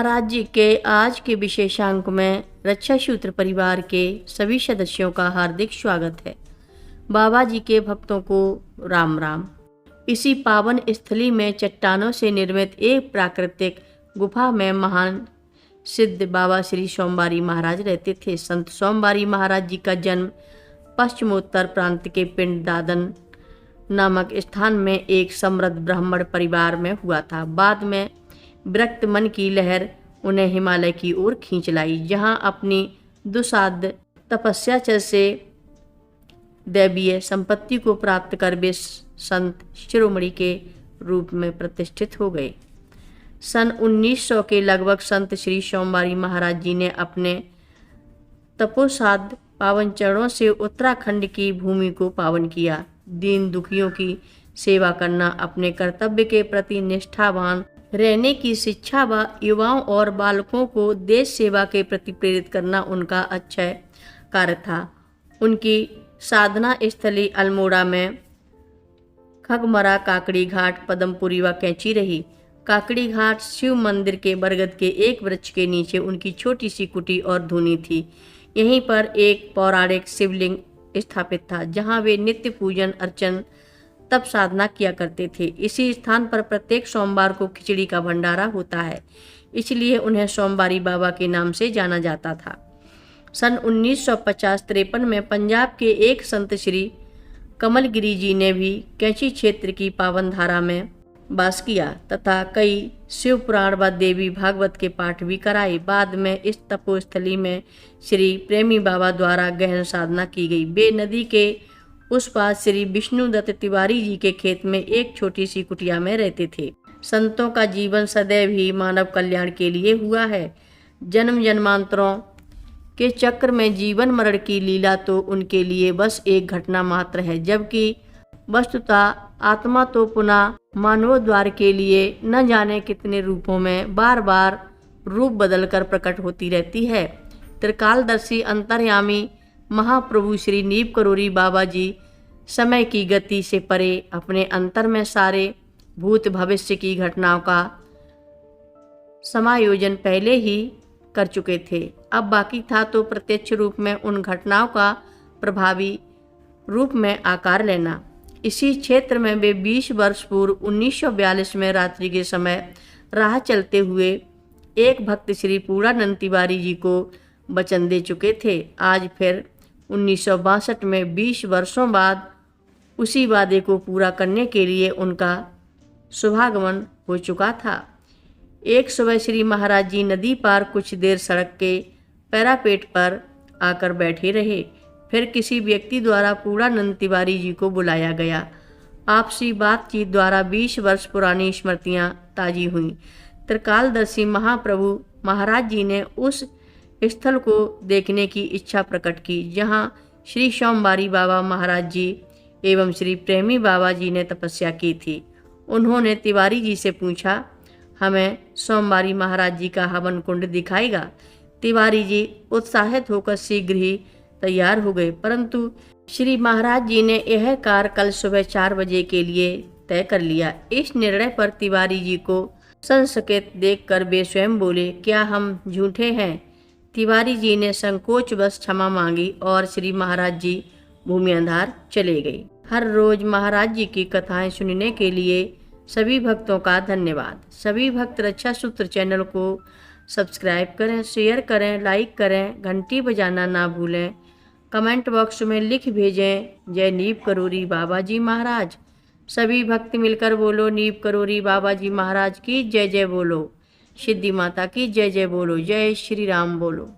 महाराज जी के आज के विशेषांक में रक्षा सूत्र परिवार के सभी सदस्यों का हार्दिक स्वागत है। बाबा जी के भक्तों को राम राम। इसी पावन स्थली में चट्टानों से निर्मित एक प्राकृतिक गुफा में महान सिद्ध बाबा श्री सोमवारी महाराज रहते थे। संत सोमवारी महाराज जी का जन्म पश्चिमोत्तर प्रांत के पिंड दादन नामक स्थान में एक समृद्ध ब्राह्मण परिवार में हुआ था। बाद में विरक्त मन की लहर उन्हें हिमालय की ओर खींच लाई, जहां अपनी दुस्साध्य तपस्या से दैवीय संपत्ति को प्राप्त कर वे संत शिरोमणि के रूप में प्रतिष्ठित हो गए। सन 1900 के लगभग संत श्री सोमवारी महाराज जी ने अपने तपोसाध्य पावन चरणों से उत्तराखंड की भूमि को पावन किया। दीन दुखियों की सेवा करना, अपने कर्तव्य के प्रति निष्ठावान रहने की शिक्षा व युवाओं और बालकों को देश सेवा के प्रति प्रेरित करना उनका अक्षय कार्य था। उनकी साधना स्थली अल्मोड़ा में खगमरा, काकड़ी घाट, पदमपुरी व कैंची रही। काकड़ी घाट शिव मंदिर के बरगद के एक वृक्ष के नीचे उनकी छोटी सी कुटी और धुनी थी। यहीं पर एक पौराणिक शिवलिंग स्थापित था, जहां वे नित्य पूजन अर्चन तप साधना किया करते थे। इसी स्थान पर प्रत्येक सोमवार को खिचड़ी का भंडारा होता है, इसलिए उन्हें सोमवारी बाबा के नाम से जाना जाता था। सन 1950-53 में पंजाब के एक संत श्री कमलगिरी जी ने भी कैंची क्षेत्र की पावन धारा में वास किया तथा कई शिव पुराण व देवी भागवत के पाठ भी कराए। बाद में इस तपोस्थली में श्री प्रेमी बाबा द्वारा गहन साधना की गई। वे नदी के उस पार श्री विष्णुदत्त तिवारी जी के खेत में एक छोटी सी कुटिया में रहते थे। संतों का जीवन सदैव ही मानव कल्याण के लिए हुआ है। जन्म जन्मांतरों के चक्र में जीवन मरण की लीला तो उनके लिए बस एक घटना मात्र है, जबकि वस्तुतः आत्मा तो पुनः मानव द्वार के लिए न जाने कितने रूपों में बार बार रूप बदलकर प्रकट होती रहती है। त्रिकालदर्शी अंतर्यामी महाप्रभु श्री नीप करोरी बाबा जी समय की गति से परे अपने अंतर में सारे भूत भविष्य की घटनाओं का समायोजन पहले ही कर चुके थे। अब बाकी था तो प्रत्यक्ष रूप में उन घटनाओं का प्रभावी रूप में आकार लेना। इसी क्षेत्र में वे 20 वर्ष पूर्व 1942 में रात्रि के समय राह चलते हुए एक भक्त श्री पूर्णानंद तिवारी जी को वचन दे चुके थे। आज फिर 1962 में 20 वर्षों बाद उसी वादे को पूरा करने के लिए उनका शुभागमन हो चुका था। एक सुबह श्री महाराज जी नदी पार कुछ देर सड़क के पैरापेट पर आकर बैठे रहे। फिर किसी व्यक्ति द्वारा पूर्णानंद तिवारी जी को बुलाया गया। आपसी बातचीत द्वारा 20 वर्ष पुरानी स्मृतियां ताजी हुई। त्रिकालदर्शी महाप्रभु महाराज जी ने उस स्थल को देखने की इच्छा प्रकट की, जहां श्री सोमवारी बाबा महाराज जी एवं श्री प्रेमी बाबा जी ने तपस्या की थी। उन्होंने तिवारी जी से पूछा, हमें सोमवारी महाराज जी का हवन कुंड दिखाएगा? तिवारी जी उत्साहित होकर शीघ्र ही तैयार हो गए, परंतु श्री महाराज जी ने यह कार्य कल सुबह 4 बजे के लिए तय कर लिया। इस निर्णय पर तिवारी जी को संकेत देखकर वे स्वयं बोले, क्या हम झूठे हैं? तिवारी जी ने संकोचवश क्षमा मांगी और श्री महाराज जी भूमियांधार चले गए। हर रोज महाराज जी की कथाएं सुनने के लिए सभी भक्तों का धन्यवाद। सभी भक्त रक्षा सूत्र चैनल को सब्सक्राइब करें, शेयर करें, लाइक करें, घंटी बजाना ना भूलें। कमेंट बॉक्स में लिख भेजें, जय नीप करोरी बाबा जी महाराज। सभी भक्त मिलकर बोलो, नीप करोरी बाबा जी महाराज की जय जय बोलो, सिद्धि माता की जय जय बोलो, जय श्री राम बोलो।